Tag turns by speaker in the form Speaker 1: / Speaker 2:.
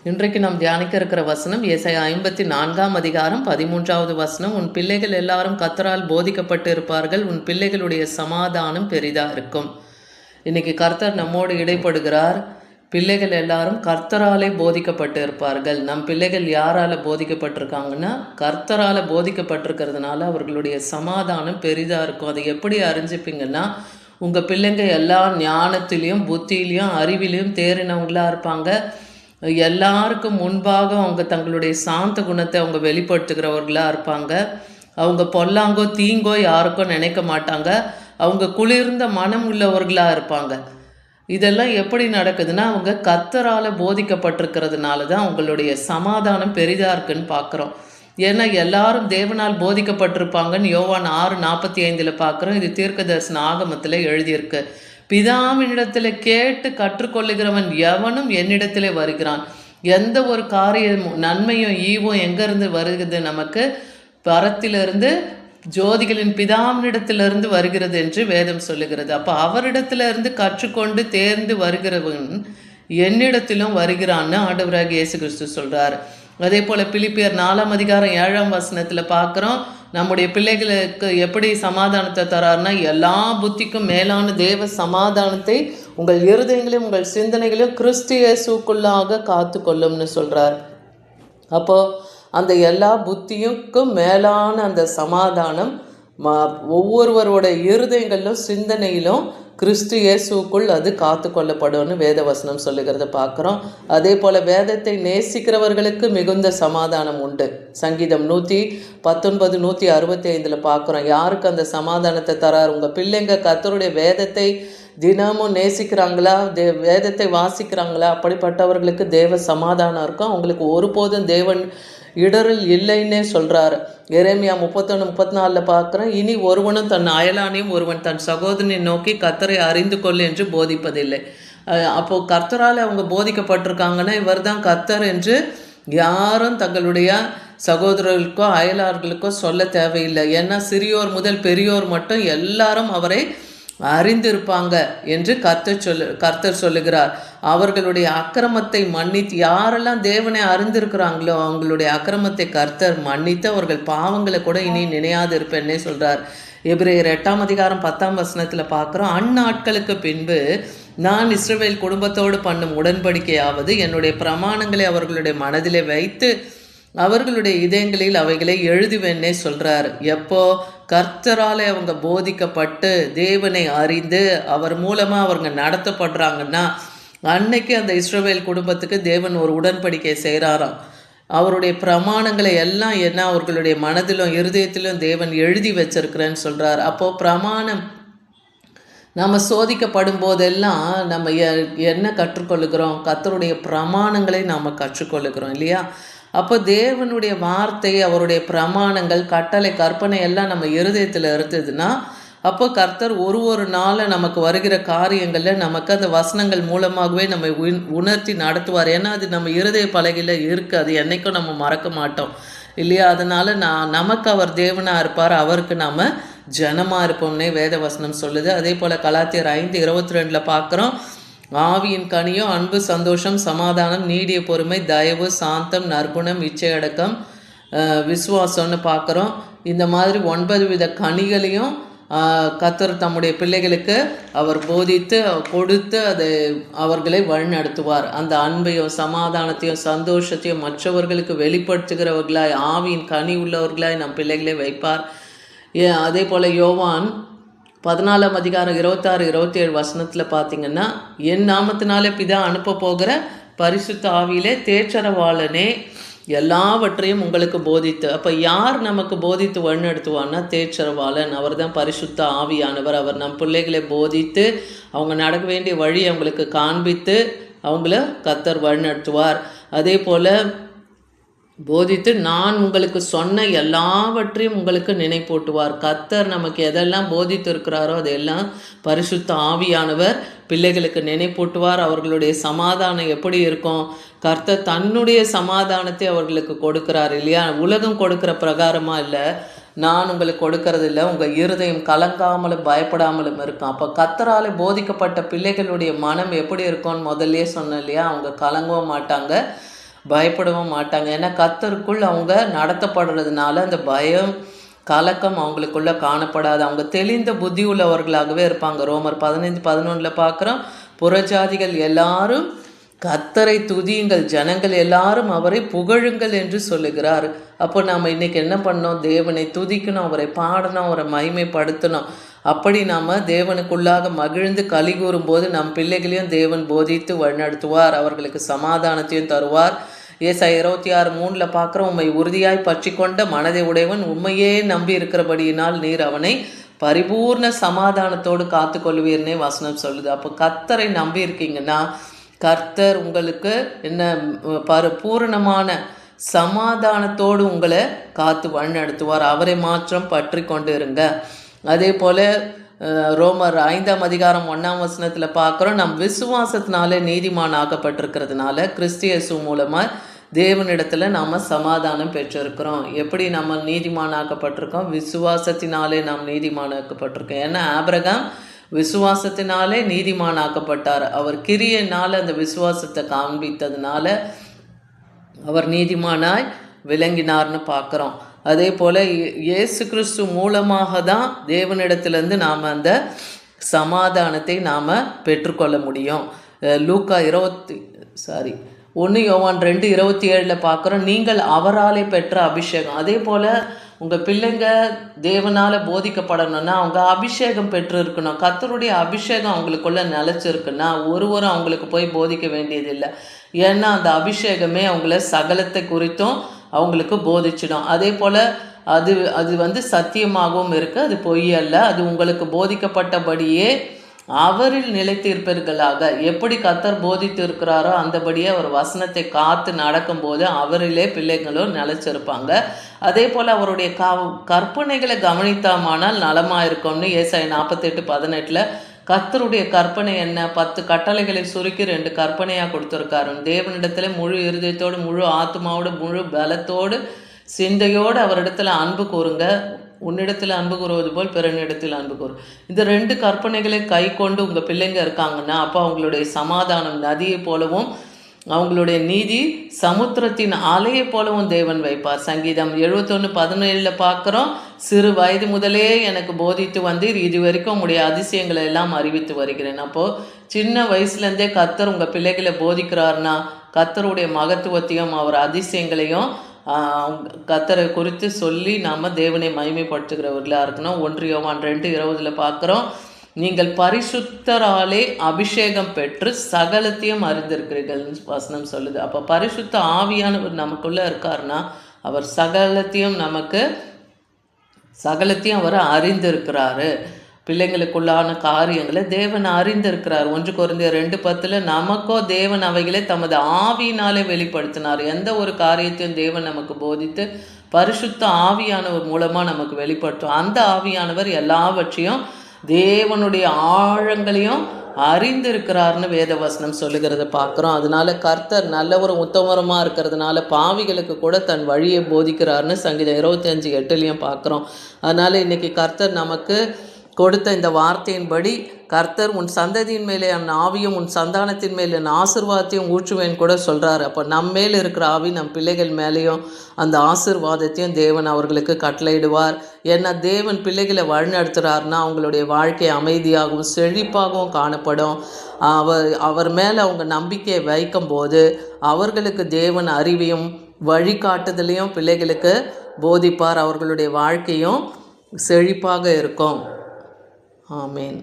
Speaker 1: இன்றைக்கு நாம் தியானிக்க இருக்கிற வசனம் ஏசாயா 54ஆம் அதிகாரம் 13வது வசனம். உன் பிள்ளைகள் எல்லாரும் கர்த்தரால் போதிக்கப்பட்டு இருப்பார்கள், உன் பிள்ளைகளுடைய சமாதானம் பெரிதா இருக்கும். இன்னைக்கு கர்த்தர் நம்மோடு இடைப்படுகிறார். பிள்ளைகள் எல்லாரும் கர்த்தராலே போதிக்கப்பட்டு இருப்பார்கள். நம் பிள்ளைகள் யாரால போதிக்கப்பட்டிருக்காங்கன்னா கர்த்தரால போதிக்கப்பட்டிருக்கிறதுனால அவர்களுடைய சமாதானம் பெரிதா இருக்கும். அதை எப்படி அறிஞ்சிப்பீங்கன்னா, உங்கள் பிள்ளைங்க எல்லா ஞானத்திலையும் புத்தியிலையும் அறிவிலையும் தேறினவங்களா இருப்பாங்க. எல்லாருக்கும் முன்பாக அவங்க தங்களுடைய சாந்த குணத்தை அவங்க வெளிப்படுத்துகிறவர்களாக இருப்பாங்க. அவங்க பொல்லாங்கோ தீங்கோ யாருக்கும் நினைக்க மாட்டாங்க. அவங்க குளிர்ந்த மனம் உள்ளவர்களாக இருப்பாங்க. இதெல்லாம் எப்படி நடக்குதுன்னா, அவங்க கர்த்தரால் போதிக்கப்பட்டிருக்கிறதுனால தான் அவங்களுடைய சமாதானம் பெரிதாக இருக்குன்னு பார்க்குறோம். ஏன்னா எல்லாரும் தேவனால் போதிக்கப்பட்டிருப்பாங்கன்னு யோவான் 6:45 பார்க்குறோம். இது தீர்க்கதரிசன ஆகமத்தில் எழுதியிருக்கு. பிதாவினிடத்தில் கேட்டு கற்றுக்கொள்ளுகிறவன் எவனும் என்னிடத்திலே வருகிறான். எந்த ஒரு காரியமும் நன்மையும் ஈவும் எங்கேருந்து வருகிறது? நமக்கு பரத்திலிருந்து ஜோதிகளின் பிதாவினிடத்திலிருந்து வருகிறது என்று வேதம் சொல்லுகிறது. அப்போ அவரிடத்திலிருந்து கற்றுக்கொண்டு தேர்ந்து வருகிறவன் என்னிடத்திலும் வருகிறான்னு ஆண்டவராகிய இயேசு கிறிஸ்து சொல்கிறார். அதே போல் பிலிப்பியர் 4ஆம் அதிகாரம் 7ஆம் வசனத்தில் பார்க்குறோம், நம்முடைய பிள்ளைகளுக்கு எப்படி சமாதானத்தை தராருன்னா, எல்லா புத்திக்கும் மேலான தேவ சமாதானத்தை உங்கள் இருதயங்களையும் உங்கள் சிந்தனைகளையும் கிறிஸ்து இயேசுக்குள்ளாக காத்து கொள்ளும்னு சொல்கிறார். அப்போது அந்த எல்லா புத்தியுக்கும் மேலான அந்த சமாதானம் ஒவ்வொருவரோட இருதயங்களிலும் சிந்தனையிலும் கிறிஸ்து இயேசுக்குள் அது காத்து கொள்ளப்படும்னு வேதவசனம் சொல்லுகிறத பார்க்குறோம். அதே போல் வேதத்தை நேசிக்கிறவர்களுக்கு மிகுந்த சமாதானம் உண்டு. சங்கீதம் 119 165 பார்க்குறோம். யாருக்கு அந்த சமாதானத்தை தரார்? உங்கள் பிள்ளைங்க கர்த்தருடைய வேதத்தை தினமும் நேசிக்கிறாங்களா, வேதத்தை வாசிக்கிறாங்களா, அப்படிப்பட்டவர்களுக்கு தேவ சமாதானம் இருக்கும். அவங்களுக்கு ஒருபோதும் தேவன் இடரில் இல்லைன்னே சொல்கிறார். எரேமியா 31:34 பார்க்குறோம், இனி ஒருவனும் தன் அயலானையும் ஒருவன் தன் சகோதரனை நோக்கி கர்த்தரை அறிந்து கொள் என்று போதிப்பதில்லை. அப்போது கர்த்தரால் அவங்க போதிக்கப்பட்டிருக்காங்கன்னா இவர் தான் கர்த்தர் என்று யாரும் தங்களுடைய சகோதரர்களுக்கோ அயலார்களுக்கோ சொல்ல தேவையில்லை. ஏன்னா சிறியோர் முதல் பெரியோர் மட்டும் எல்லாரும் அவரை அறிந்திருப்பாங்க என்று கர்த்தர் சொல்லுகிறார். அவர்களுடைய அக்கிரமத்தை மன்னித்து, யாரெல்லாம் தேவனை அறிந்திருக்கிறாங்களோ அவங்களுடைய அக்கிரமத்தை கர்த்தர் மன்னித்து அவர்கள் பாவங்களை கூட இனி நினையாது இருப்பேன்னே சொல்கிறார். எபிரேயர் 8ஆம் அதிகாரம் 10ஆம் வசனத்தில் பார்க்குறோம், அந்நாட்களுக்கு பின்பு நான் இஸ்ரவேல் குடும்பத்தோடு பண்ணும் உடன்படிக்கையாவது என்னுடைய பிரமாணங்களை அவர்களுடைய மனதிலே வைத்து அவர்களுடைய இதயங்களில் அவைகளை எழுதுவேன்னே சொல்கிறார். எப்போ கர்த்தராலே அவங்க போதிக்கப்பட்டு தேவனை அறிந்து அவர் மூலமாக அவங்க நடத்தப்படுறாங்கன்னா அன்னைக்கு அந்த இஸ்ரவேல் குடும்பத்துக்கு தேவன் ஒரு உடன்படிக்கை செய்கிறாராம். அவருடைய பிரமாணங்களை எல்லாம் என்ன அவர்களுடைய மனதிலும் இருதயத்திலும் தேவன் எழுதி வச்சிருக்கிறேன்னு சொல்கிறார். அப்போது பிரமாணம் நம்ம சோதிக்கப்படும் போதெல்லாம் நம்ம என்ன கற்றுக்கொள்ளுகிறோம்? கர்த்தருடைய பிரமாணங்களை நாம் கற்றுக்கொள்ளுகிறோம் இல்லையா? அப்போ தேவனுடைய வார்த்தை, அவருடைய பிரமாணங்கள், கட்டளை, கற்பனை எல்லாம் நம்ம இருதயத்தில் இருந்ததுன்னா அப்போ கர்த்தர் ஒரு நாளை நமக்கு வருகிற காரியங்களில் நமக்கு அந்த வசனங்கள் மூலமாகவே நம்ம உணர்த்தி நடத்துவார். ஏன்னா அது நம்ம இருதய பலகையில் இருக்குது, அது என்றைக்கும் நம்ம மறக்க மாட்டோம் இல்லையா? அதனால் நமக்கு அவர் தேவனாக இருப்பார், அவருக்கு நாம் ஜனமாக இருப்போம்னே வேத வசனம் சொல்லுது. அதே போல் கலாத்தியர் 5:22 பார்க்குறோம், ஆவியின் கனியோ அன்பு, சந்தோஷம், சமாதானம், நீடிய பொறுமை, தயவு, சாந்தம், நற்குணம், இச்சையடக்கம், விசுவாசம்னு பார்க்குறோம். இந்த மாதிரி 9 வித கனிகளையும் கர்த்தர் தம்முடைய பிள்ளைகளுக்கு அவர் போதித்து கொடுத்து அதை அவர்களை வழிநடத்துவார். அந்த அன்பையும் சமாதானத்தையும் சந்தோஷத்தையும் மற்றவர்களுக்கு வெளிப்படுத்துகிறவர்களாய் ஆவியின் கனி உள்ளவர்களாய் நம் பிள்ளைகளை வைப்பார். அதே போல் யோவான் 14ஆம் அதிகாரம் 26 27 வசனத்தில் பார்த்தீங்கன்னா, என் நாமத்தினாலே பிதா அனுப்ப போகிற பரிசுத்த ஆவியிலே தேற்றரவாளனே எல்லாவற்றையும் உங்களுக்கு போதித்து. அப்போ யார் நமக்கு போதித்து வழிநடத்துவான்னா தேற்றரவாளன், அவர் தான் பரிசுத்த ஆவியானவர். அவர் நம் பிள்ளைகளை போதித்து அவங்க நடக்க வேண்டிய வழி அவங்களுக்கு காண்பித்து அவங்கள கர்த்தர் வழிநடத்துவார். அதே போல் போதித்து நான் உங்களுக்கு சொன்ன எல்லாவற்றையும் உங்களுக்கு நினைப்பூட்டுவார். கர்த்தர் நமக்கு எதெல்லாம் போதித்து இருக்கிறாரோ அதையெல்லாம் பரிசுத்த ஆவியானவர் பிள்ளைகளுக்கு நினைப்பூட்டுவார். அவர்களுடைய சமாதானம் எப்படி இருக்கும்? கர்த்தர் தன்னுடைய சமாதானத்தை அவர்களுக்கு கொடுக்கிறார் இல்லையா? உலகம் கொடுக்குற பிரகாரமாக இல்லை, நான் உங்களுக்கு கொடுக்கறது இல்லை, உங்கள் இருதயம் கலங்காமலும் பயப்படாமலும் இருக்கும். அப்போ கர்த்தரால் போதிக்கப்பட்ட பிள்ளைகளுடைய மனம் எப்படி இருக்கும்னு முதல்லே சொன்னேன் இல்லையா? அவங்க கலங்கவும் மாட்டாங்க, பயப்படவும் மாட்டாங்க. ஏன்னா கர்த்தருக்குள் அவங்க நடத்தப்படுறதுனால அந்த பயம் கலக்கம் அவங்களுக்குள்ள காணப்படாது. அவங்க தெளிந்த புத்தி உள்ளவர்களாகவே இருப்பாங்க. ரோமர் 15:11 பார்க்குறோம், புறஜாதிகள் எல்லாரும் கர்த்தரை துதியுங்கள், ஜனங்கள் எல்லாரும் அவரை புகழுங்கள் என்று சொல்லுகிறார். அப்போ நாம் இன்னைக்கு என்ன பண்ணோம்? தேவனை துதிக்கணும், அவரை பாடணும், அவரை மகிமைப்படுத்தணும். அப்படி நாம் தேவனுக்குள்ளாக மகிழ்ந்து களி கூறும்போது நம் பிள்ளைகளையும் தேவன் போதித்து வழிநடத்துவார், அவர்களுக்கு சமாதானத்தையும் தருவார். ஏசாயா 26:3 பார்க்குறோம், உம்மை உறுதியாய் பற்றி கொண்ட மனதை உடையவன் உண்மையே நம்பி இருக்கிறபடியினால் நீர் அவனை பரிபூர்ண சமாதானத்தோடு காத்து கொள்வீர்னே வசனம் சொல்லுது. அப்போ கர்த்தரை நம்பி இருக்கீங்கன்னா கர்த்தர் உங்களுக்கு என்ன பூரணமான சமாதானத்தோடு உங்களை காத்து வழிநடத்துவார். அவரை மாத்திரம் பற்றி கொண்டு இருங்க. அதே போல் ரோமர் 5:1 பார்க்குறோம், நம் விசுவாசத்தினாலே நீதிமான் ஆக்கப்பட்டிருக்கிறதுனால கிறிஸ்து இயேசு மூலமாக தேவனிடத்தில் நாம் சமாதானம் பெற்றிருக்கிறோம். எப்படி நம்ம நீதிமானாக்கப்பட்டிருக்கோம்? விசுவாசத்தினாலே நாம் நீதிமானாக்கப்பட்டிருக்கோம். ஏன்னா ஆபிரகாம் விசுவாசத்தினாலே நீதிமானாக்கப்பட்டார். அவர் கிரியையினால் அந்த விசுவாசத்தை காண்பித்ததுனால அவர் நீதிமானாய் விளங்கினார்னு பார்க்குறோம். அதே போல் இயேசு கிறிஸ்து மூலமாக தான் தேவனிடத்திலேருந்து நாம் அந்த சமாதானத்தை நாம் பெற்றுக்கொள்ள முடியும். லூக்கா 1 யோவான் 2:27 பார்க்குறோம், நீங்கள் அவராலே பெற்ற அபிஷேகம். அதே போல் உங்கள் பிள்ளைங்க தேவனால் போதிக்கப்படணும்னா அவங்க அபிஷேகம் பெற்று இருக்கணும். கர்த்தருடைய அபிஷேகம் அவங்களுக்குள்ள நிலச்சிருக்குன்னா ஒருவரும் அவங்களுக்கு போய் போதிக்க வேண்டியதில்லை. ஏன்னா அந்த அபிஷேகமே அவங்கள சகலத்தை குறித்தும் அவங்களுக்கு போதிச்சிடும். அதே போல் அது சத்தியமாகவும் இருக்குது, அது பொய்யல்ல. அது உங்களுக்கு போதிக்கப்பட்டபடியே அவரில் நிலைத்திருப்பீர்களாக. எப்படி கர்த்தர் போதித்து இருக்கிறாரோ அந்தபடியே அவர் வசனத்தை காத்து நடக்கும்போது அவரிலே பிள்ளைங்களும் நிலைச்சிருப்பாங்க. அதே போல் அவருடைய கற்பனைகளை கவனித்தாமானால் நலமாக இருக்கும்னு ஏசாயா 48:18 கர்த்தருடைய கற்பனை என்ன? 10 கட்டளைகளை சுருக்கி 2 கற்பனையாக கொடுத்துருக்காரு. தேவனிடத்தில் முழு இருதயத்தோடு, முழு ஆத்மாவோடு, முழு பலத்தோடு, சிந்தையோடு அவரிடத்தில் அன்பு கூறுங்க. உன்னிடத்தில் அன்பு கூறுவது போல் பிறனிடத்தில் அன்பு கூறு. இந்த 2 கற்பனைகளை கை கொண்டு உங்கள் பிள்ளைங்க இருக்காங்கன்னா அப்போ அவங்களுடைய சமாதானம் நதியை போலவும் அவங்களுடைய நீதி சமுத்திரத்தின் அலையை போலவும் தேவன் வைப்பார். சங்கீதம் 71:17 பார்க்குறோம், சிறு வயது முதலே எனக்கு போதித்து வந்தீர், இது வரைக்கும் உங்களுடைய அதிசயங்களை எல்லாம் அறிவித்து வருகிறேன். அப்போது சின்ன வயசுலேருந்தே கர்த்தர் உங்கள் பிள்ளைகளை போதிக்கிறார்னா கர்த்தருடைய மகத்துவத்தையும் அவர் அதிசயங்களையும் கர்த்தரை குறித்து சொல்லி நாம் தேவனை மகிமைப்படுத்துகிறவர்களாக இருக்கணும். 1 யோவான் 2:20 பார்க்குறோம், நீங்கள் பரிசுத்தராலே அபிஷேகம் பெற்று சகலத்தையும் அறிந்திருக்கிறீர்கள் வசனம் சொல்லுது. அப்போ பரிசுத்த ஆவியானவர் நமக்குள்ளே இருக்காருன்னா அவர் சகலத்தையும் அவர் அறிந்திருக்கிறாரு. பிள்ளைங்களுக்குள்ளான காரியங்களை தேவன் அறிந்திருக்கிறார். 1 கொரிந்தியர் 2:10 நமக்கோ தேவன் அவைகளை தமது ஆவியினாலே வெளிப்படுத்தினார். எந்த ஒரு காரியத்தையும் தேவன் நமக்கு போதித்து பரிசுத்த ஆவியானவர் மூலமாக நமக்கு வெளிப்படுத்தும். அந்த ஆவியானவர் எல்லாவற்றையும் தேவனுடைய ஆழங்களையும் அறிந்திருக்கிறார்னு வேதவசனம் சொல்லுகிறத பார்க்குறோம். அதனால கர்த்தர் நல்லவரும் உத்தமரமாக இருக்கிறதுனால பாவிகளுக்கு கூட தன் வழியை போதிக்கிறார்னு சங்கீதம் 25:8 பார்க்குறோம். அதனால் இன்றைக்கி கர்த்தர் நமக்கு கொடுத்த இந்த வார்த்தையின்படி கர்த்தர் உன் சந்ததியின் மேலே என் ஆவியும் உன் சந்தானத்தின் மேலே என் ஆசீர்வாதத்தையும் ஊற்றுவேன் கூட சொல்கிறார். அப்போ நம்ம மேலே இருக்கிற ஆவி நம் பிள்ளைகள் மேலேயும் அந்த ஆசீர்வாதத்தையும் தேவன் அவர்களுக்கு கட்டளையிடுவார். ஏன்னா தேவன் பிள்ளைகளை வழிநடத்துகிறார்னா அவங்களுடைய வாழ்க்கை அமைதியாகவும் செழிப்பாகவும் காணப்படும். அவர் மேலே அவங்க நம்பிக்கையை வைக்கும்போது அவர்களுக்கு தேவன் அறிவையும் வழிகாட்டுதலையும் பிள்ளைகளுக்கு போதிப்பார். அவர்களுடைய வாழ்க்கையும் செழிப்பாக இருக்கும். ஆமேன்.